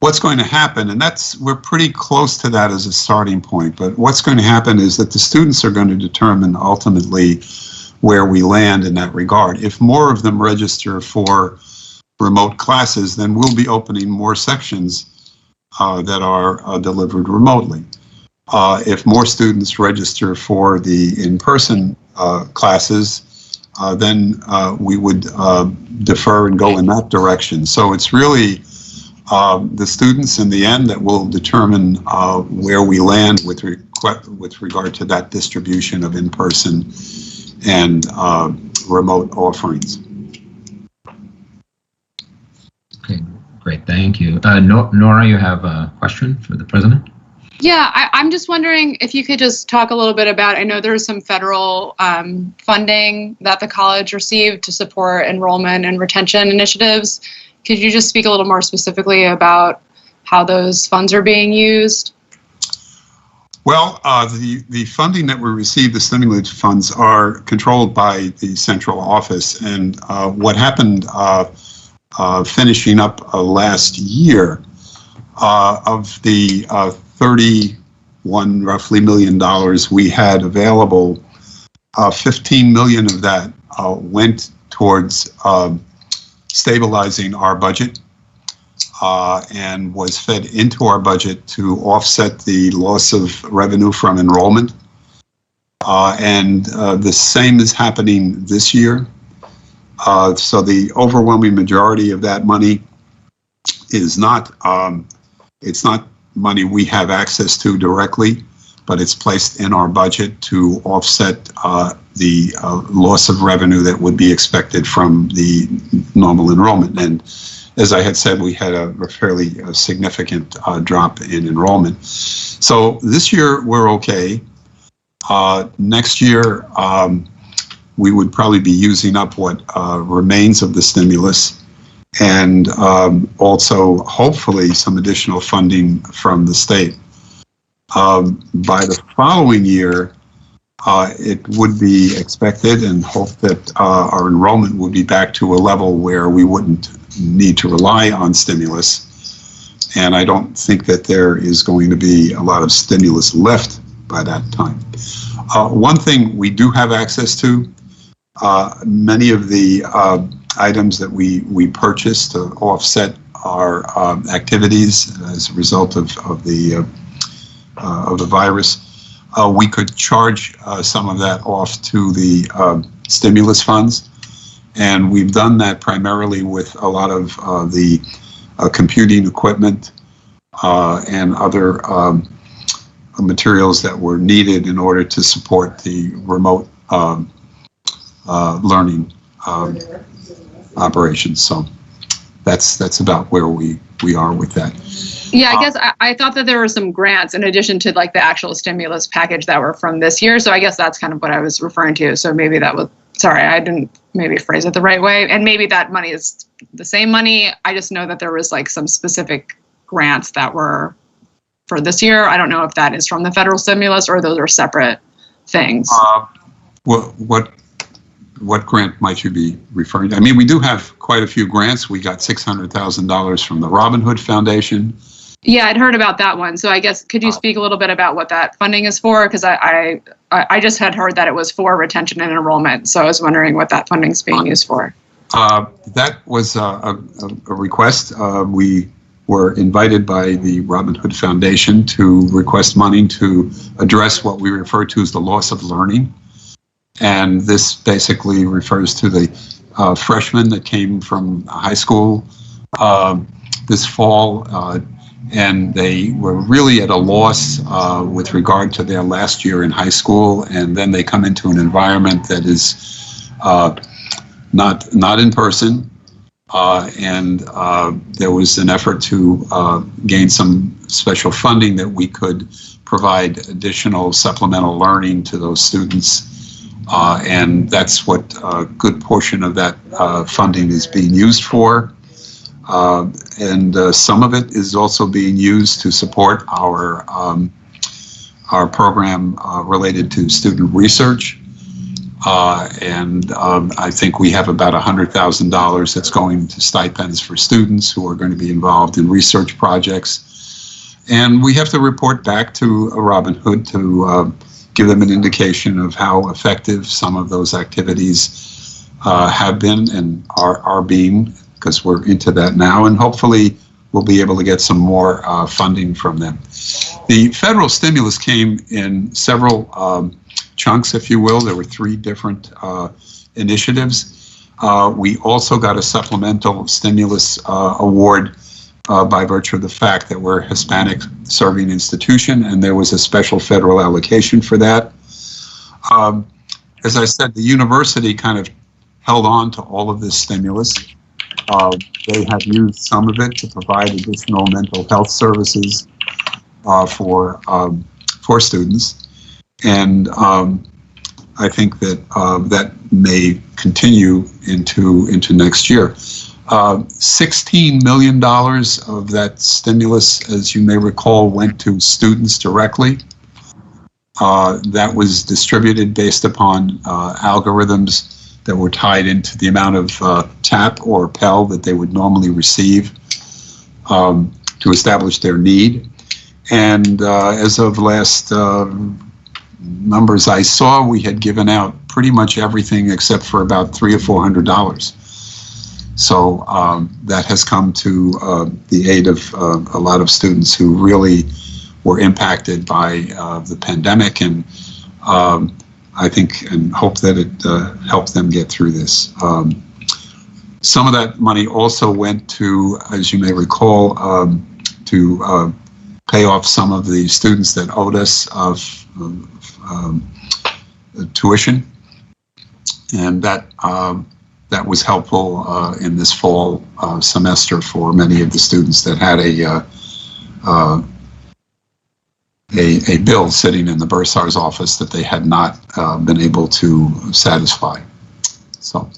S13: What's going to happen, and we're pretty close to that as a starting point, but what's going to happen is that the students are going to determine ultimately where we land in that regard. If more of them register for remote classes, then we'll be opening more sections that are delivered remotely. If more students register for the in-person classes, then we would defer and go in that direction. So it's really the students in the end that will determine where we land with regard to that distribution of in-person and remote offerings.
S1: Okay, great, thank you. Nora, you have a question for the president?
S14: Yeah, I'm just wondering if you could just talk a little bit about, I know there's some federal funding that the college received to support enrollment and retention initiatives. Could you just speak a little more specifically about how those funds are being used?
S13: Well, the funding that we received, the stimulus funds, are controlled by the central office. And what happened finishing up last year, of the $31 roughly million we had available, 15 million of that went towards stabilizing our budget and was fed into our budget to offset the loss of revenue from enrollment. And the same is happening this year. So the overwhelming majority of that money is not, it's not money we have access to directly, but it's placed in our budget to offset the loss of revenue that would be expected from the normal enrollment. And as I had said, we had a fairly significant drop in enrollment. So this year we're okay. Next year we would probably be using up what remains of the stimulus, and also hopefully some additional funding from the state. By the following year, it would be expected and hoped that our enrollment would be back to a level where we wouldn't need to rely on stimulus. And I don't think that there is going to be a lot of stimulus left by that time. One thing we do have access to, many of the items that we purchased to offset our activities as a result of the virus, we could charge some of that off to the stimulus funds. And we've done that primarily with a lot of the computing equipment and other materials that were needed in order to support the remote learning operations. So that's about where we are with that.
S14: Yeah, I guess I thought that there were some grants in addition to like the actual stimulus package that were from this year. So I guess that's kind of what I was referring to. So maybe that was, sorry, I didn't maybe phrase it the right way. And maybe that money is the same money. I just know that there was like some specific grants that were for this year. I don't know if that is from the federal stimulus or those are separate things.
S13: What grant might you be referring to? I mean, we do have quite a few grants. We got $600,000 from the Robin Hood Foundation.
S14: Yeah, I'd heard about that one. So I guess could you speak a little bit about what that funding is for? Because I just had heard that it was for retention and enrollment. So I was wondering what that funding is being used for.
S13: That was a request. We were invited by the Robin Hood Foundation to request money to address what we refer to as the loss of learning. And this basically refers to the freshmen that came from high school this fall, and they were really at a loss with regard to their last year in high school, and then they come into an environment that is not in person, and there was an effort to gain some special funding that we could provide additional supplemental learning to those students. And that's what a good portion of that funding is being used for. And some of it is also being used to support our program related to student research. And I think we have about $100,000 that's going to stipends for students who are going to be involved in research projects. And we have to report back to Robin Hood to give them an indication of how effective some of those activities have been and are being, because we're into that now, and hopefully we'll be able to get some more funding from them. The federal stimulus came in several chunks, if you will. There were 3 different initiatives. We also got a supplemental stimulus award by virtue of the fact that we're a Hispanic serving institution, and there was a special federal allocation for that. As I said, the university kind of held on to all of this stimulus. They have used some of it to provide additional mental health services for students, and I think that that may continue into next year. $16 million of that stimulus, as you may recall, went to students directly. That was distributed based upon algorithms that were tied into the amount of TAP or Pell that they would normally receive to establish their need. And as of last numbers I saw, we had given out pretty much everything except for about $300 or $400. So that has come to the aid of a lot of students who really were impacted by the pandemic, and I think and hope that it helped them get through this. Some of that money also went to, as you may recall, to pay off some of the students that owed us tuition, and that was helpful in this fall semester for many of the students that had a bill sitting in the bursar's office that they had not been able to satisfy. So,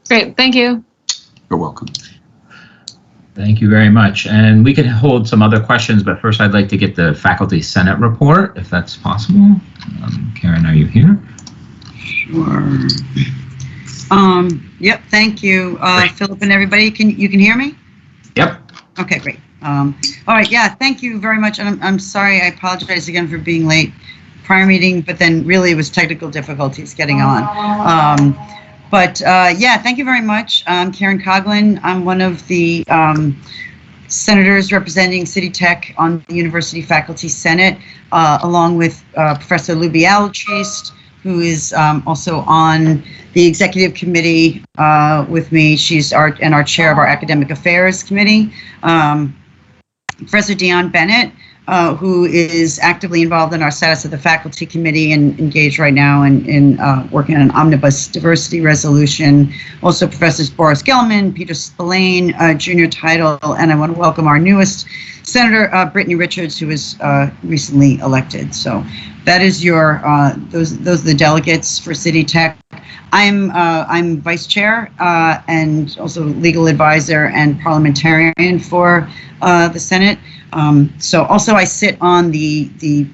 S14: great, thank you.
S13: You're welcome.
S1: Thank you very much. And we could hold some other questions, but first I'd like to get the Faculty Senate report, if that's possible. Karen, are you here?
S15: Sure. Yep, thank you, Philip and everybody. You can hear me?
S1: Yep.
S15: Okay, great. All right, yeah, thank you very much. And I'm sorry, I apologize again for being late. Prior meeting, but then really it was technical difficulties getting on. Yeah, thank you very much. I'm Karen Coughlin. I'm one of the senators representing City Tech on the University Faculty Senate, along with Professor Luby Alatriste, who is also on the executive committee with me. She's our chair of our academic affairs committee. Professor Dion Bennett, who is actively involved in our status of the faculty committee and engaged right now in working on an omnibus diversity resolution. Also Professors Boris Gelman, Peter Spillane, junior title, and I want to welcome our newest Senator Brittany Richards, who was recently elected. So that is your those are the delegates for City Tech. I'm vice chair and also legal advisor and parliamentarian for the Senate. So also I sit on the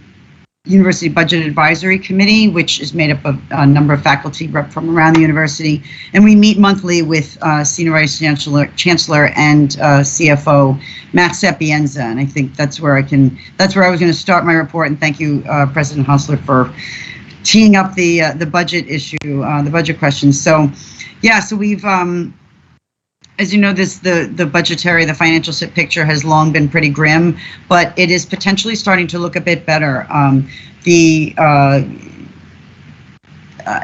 S15: University Budget Advisory Committee, which is made up of a number of faculty from around the university, and we meet monthly with Senior Vice Chancellor and CFO Matt Sapienza, and I think that's where I was going to start my report. And thank you, President Hustler, for teeing up the budget issue, the budget questions. So, yeah, so we've. As you know, the financial picture has long been pretty grim, but it is potentially starting to look a bit better. The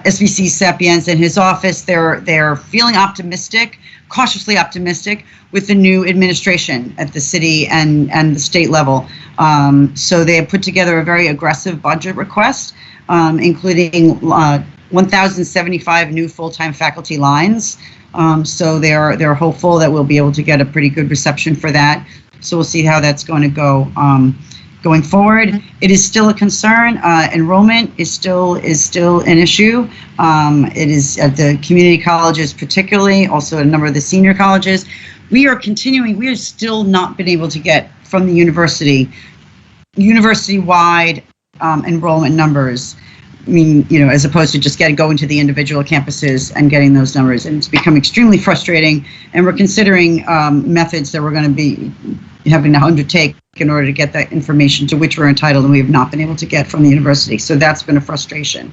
S15: SVC Sapienza and his office, they're feeling optimistic, cautiously optimistic, with the new administration at the city and the state level. So they have put together a very aggressive budget request, including 1,075 new full-time faculty lines. So they're hopeful that we'll be able to get a pretty good reception for that. So we'll see how that's going to go going forward. It is still a concern. Enrollment is still an issue. It is at the community colleges, particularly, also at a number of the senior colleges. We are still not been able to get from the university-wide enrollment numbers. I mean, as opposed to just going to the individual campuses and getting those numbers. And it's become extremely frustrating. And we're considering methods that we're going to be having to undertake in order to get that information to which we're entitled, and we have not been able to get from the university. So that's been a frustration.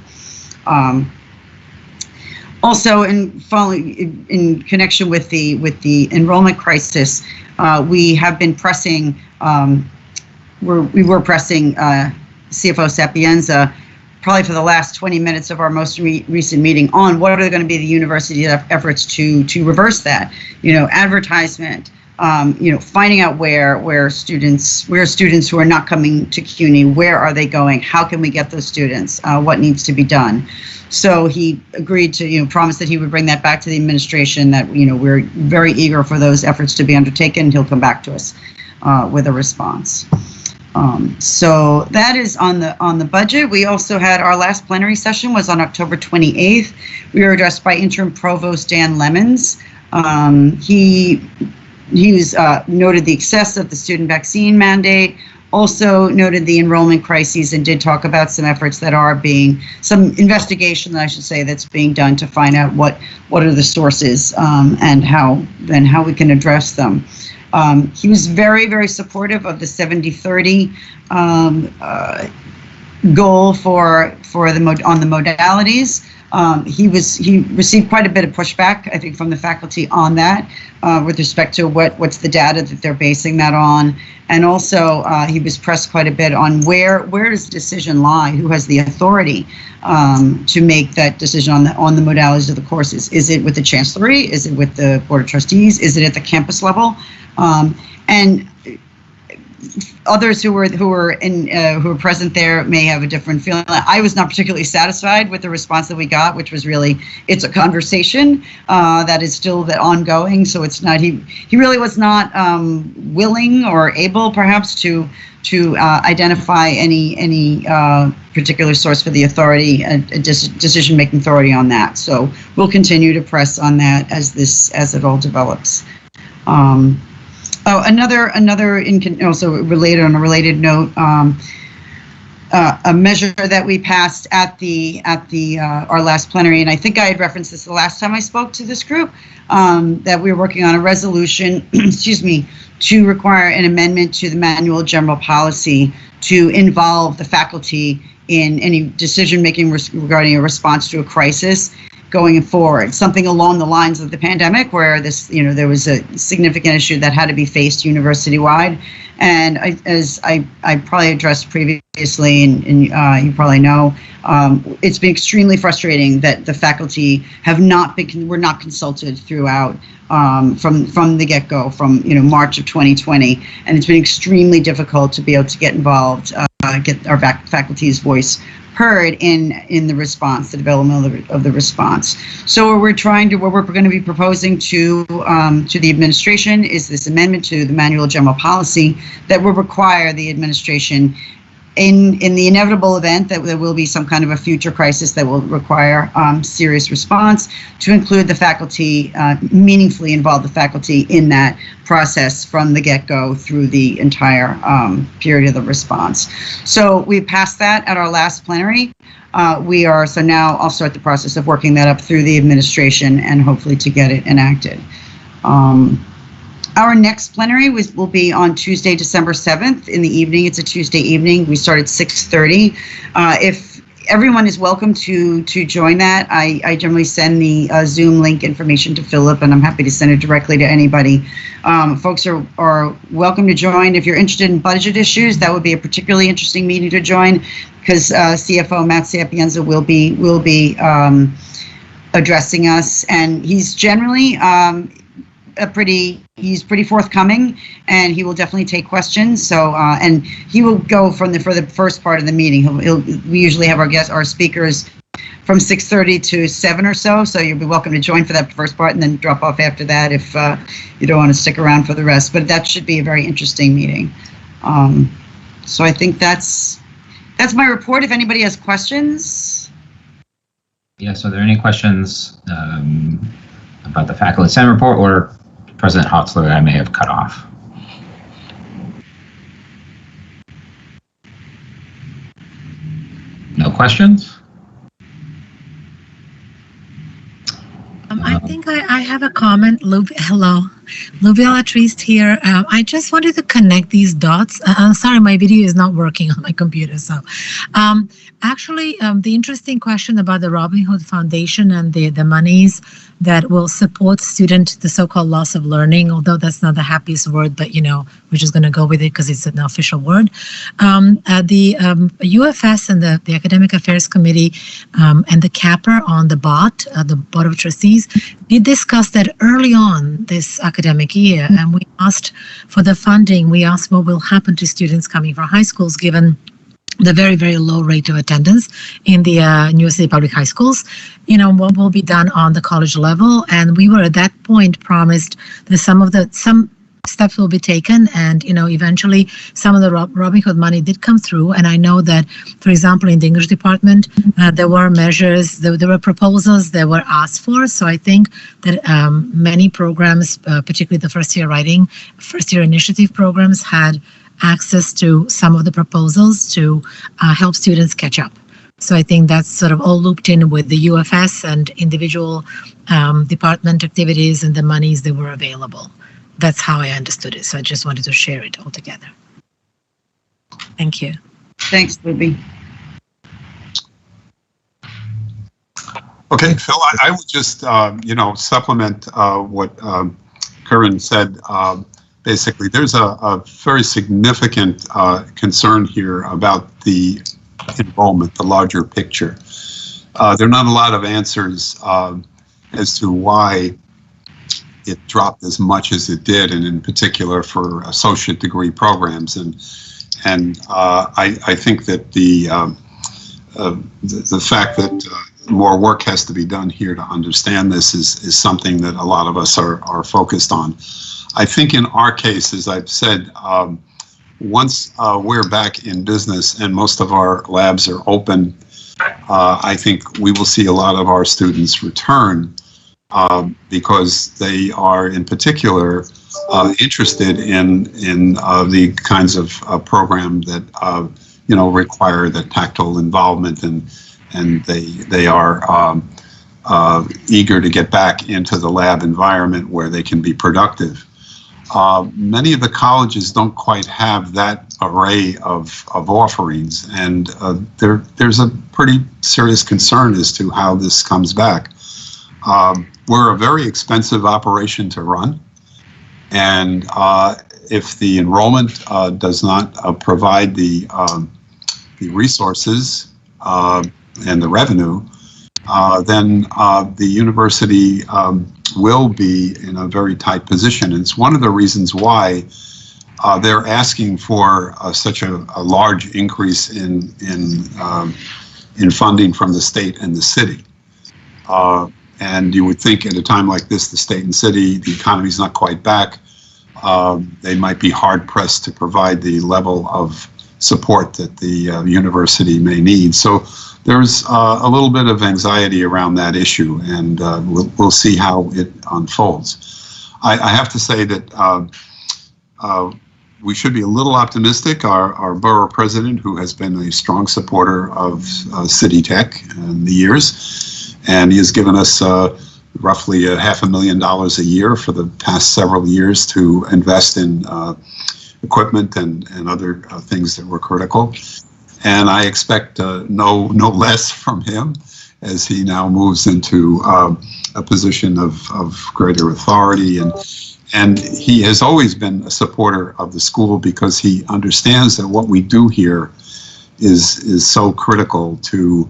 S15: Also, in connection with the enrollment crisis, we have been pressing. We were pressing CFO Sapienza probably for the last 20 minutes of our most recent meeting on what are going to be the university efforts to reverse that. Advertisement, finding out where students who are not coming to CUNY, where are they going? How can we get those students? What needs to be done? So he agreed to, promise that he would bring that back to the administration, that, we're very eager for those efforts to be undertaken. He'll come back to us with a response. So that is on the budget. We also had our last plenary session was on October 28th. We were addressed by Interim Provost Dan Lemons. He noted the excess of the student vaccine mandate, also noted the enrollment crises, and did talk about some efforts that are some investigation, I should say, that's being done to find out what are the sources and how we can address them. He was very, very supportive of the 70-30 goal on the modalities. He received quite a bit of pushback, I think, from the faculty on that, with respect to what's the data that they're basing that on, and also he was pressed quite a bit on where does the decision lie, who has the authority to make that decision on the modalities of the courses. Is it with the Chancellery? Is it with the Board of Trustees? Is it at the campus level? And others who were present there may have a different feeling. I was not particularly satisfied with the response that we got, which was really, it's a conversation that is still ongoing. So it's not, he really was not willing or able, perhaps, to identify any particular source for the authority, a decision-making authority on that. So we'll continue to press on that as it all develops. Also related, on a related note, a measure that we passed at our last plenary, and I think I had referenced this the last time I spoke to this group, that we were working on a resolution, to require an amendment to the manual general policy to involve the faculty in any decision making regarding a response to a crisis going forward, something along the lines of the pandemic, where there was a significant issue that had to be faced university-wide. And as I probably addressed previously, and you probably know, it's been extremely frustrating that the faculty were not consulted throughout from the get-go, from March of 2020, and it's been extremely difficult to be able to get involved, get our faculty's voice heard in the response, the development of the response. So what we're going to be proposing to the administration is this amendment to the manual general policy that will require the administration in the inevitable event that there will be some kind of a future crisis that will require serious response, to include the faculty, meaningfully involve the faculty in that process from the get-go through the entire period of the response. So we passed that at our last plenary. So now I'll start the process of working that up through the administration and hopefully to get it enacted. Our next plenary will be on Tuesday, December 7th in the evening. It's a Tuesday evening. We start at 6:30. If everyone is welcome to join that, I generally send the Zoom link information to Philip, and I'm happy to send it directly to anybody. Folks are welcome to join. If you're interested in budget issues, that would be a particularly interesting meeting to join, because CFO Matt Sapienza will be addressing us, and he's generally he's pretty forthcoming, and he will definitely take questions. So and he will go for the first part of the meeting. We usually have our speakers from 6:30 to 7 or so. So you'll be welcome to join for that first part and then drop off after that if you don't want to stick around for the rest. But that should be a very interesting meeting. So I think that's my report. If anybody has questions.
S1: Yes, are there any questions about the Faculty Senate report or President Hotzler that I may have cut off? No questions?
S16: I think I have a comment. Hello, Lubella Trist here. I just wanted to connect these dots. I'm sorry, my video is not working on my computer. So actually, the interesting question about the Robin Hood Foundation and the monies that will support the so-called loss of learning, although that's not the happiest word, but we're just going to go with it because it's an official word. The UFS and the Academic Affairs Committee and the capper on the Board of Trustees, we discussed that early on this academic year, and we asked for the funding. We asked what will happen to students coming from high schools given the very, very low rate of attendance in the New York City public high schools, what will be done on the college level. And we were at that point promised that some steps will be taken, and eventually some of the Robin Hood money did come through. And I know that, for example, in the English department, there were measures, there were proposals that were asked for. So I think that many programs, particularly the first year initiative programs, had access to some of the proposals to help students catch up. So I think that's sort of all looped in with the UFS and individual department activities and the monies that were available. That's how I understood it. So I just wanted to share it all together. Thank you.
S15: Thanks, Libby.
S13: Okay, Phil, I would just, supplement what Corinne said. Basically, there's a very significant concern here about the enrollment, the larger picture. There are not a lot of answers as to why it dropped as much as it did, and in particular for associate degree programs. And I think that the fact that more work has to be done here to understand this is something that a lot of us are focused on. I think in our case, as I've said, once we're back in business and most of our labs are open, I think we will see a lot of our students return because they are in particular interested in the kinds of program that require the tactile involvement, and they are eager to get back into the lab environment where they can be productive. Many of the colleges don't quite have that array of offerings, and there's a pretty serious concern as to how this comes back. We're a very expensive operation to run, and if the enrollment does not provide the resources and the revenue, then the university will be in a very tight position. And it's one of the reasons why they're asking for such a large increase in funding from the state and the city. And you would think at a time like this, the state and city, the economy is not quite back. They might be hard pressed to provide the level of support that the university may need. So there's a little bit of anxiety around that issue, and we'll see how it unfolds. I have to say that we should be a little optimistic. Our borough president, who has been a strong supporter of City Tech in the years, and he has given us roughly $500,000 a year for the past several years to invest in equipment and other things that were critical. And I expect no less from him as he now moves into a position of greater authority. And he has always been a supporter of the school because he understands that what we do here is so critical to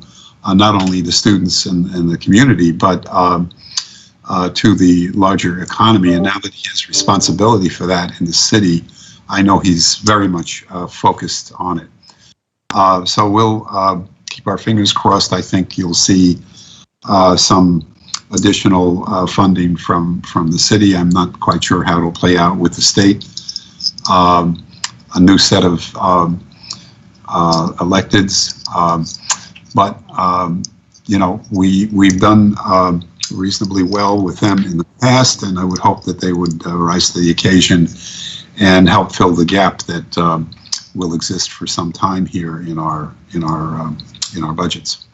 S13: not only the students and the community, but to the larger economy. And now that he has responsibility for that in the city, I know he's very much focused on it. So we'll keep our fingers crossed. I think you'll see some additional funding from the city. I'm not quite sure how it'll play out with the state. A new set of electeds, but you know, we've done reasonably well with them in the past, and I would hope that they would rise to the occasion and help fill the gap that will exist for some time here in our budgets.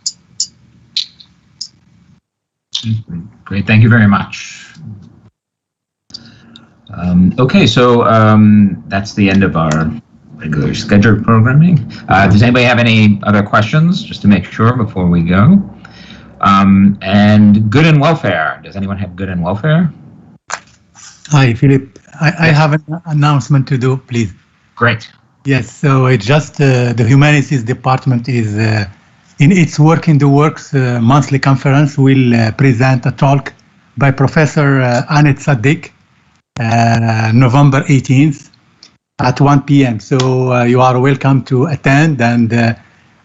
S1: Great, thank you very much. Okay, so that's the end of our regular scheduled programming. Does anybody have any other questions, just to make sure before we go? And good and welfare. Does anyone have good and welfare?
S17: Hi, Philip. I have an announcement to do, please.
S1: Great.
S17: Yes, so it's just the Humanities Department is in its Work in the Works monthly conference will present a talk by Professor Anet Saddiq, November 18th at 1 p.m. So you are welcome to attend, and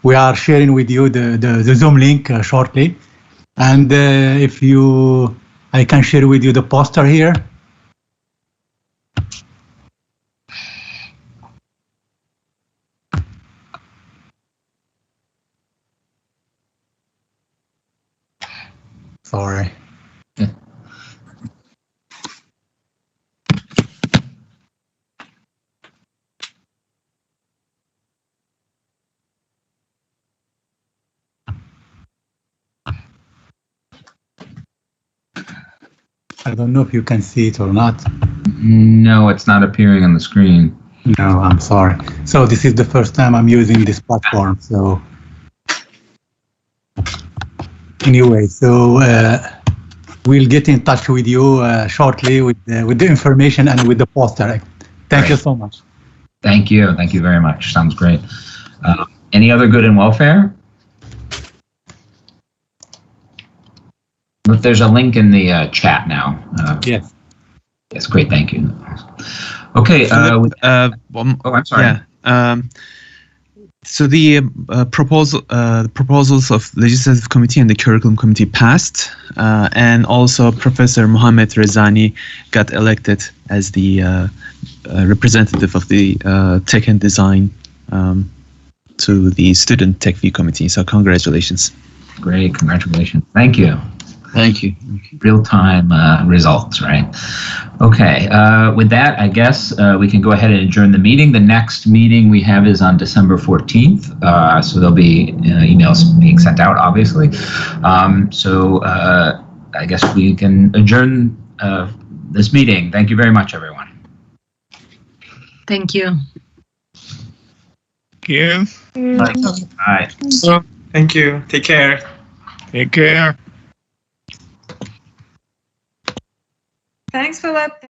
S17: we are sharing with you the Zoom link shortly. And if I can share with you the poster here. Sorry. I don't know if you can see it or not.
S1: No, it's not appearing on the screen.
S17: No, I'm sorry. So this is the first time I'm using this platform. So anyway, so we'll get in touch with you shortly with the information and with the poster. Thank you so much.
S1: Thank you. Thank you very much. Sounds great. Any other good and welfare? If there's a link in the chat now.
S17: Yes.
S1: Yes, great. Thank you. Okay. I'm sorry.
S6: Yeah. So the proposals of Legislative Committee and the Curriculum Committee passed, and also Professor Mohammed Rezani got elected as the representative of the Tech and Design to the Student Tech View Committee. So congratulations.
S1: Great, congratulations. Thank you.
S12: Thank you.
S1: Real-time results, right? Okay, with that, I guess we can go ahead and adjourn the meeting. The next meeting we have is on December 14th, so there'll be emails being sent out, obviously. So I guess we can adjourn this meeting. Thank you very much, everyone.
S7: Thank you.
S3: Thank you.
S1: Bye.
S18: So, thank you. Take care.
S3: Take care.
S5: Thanks, Philip.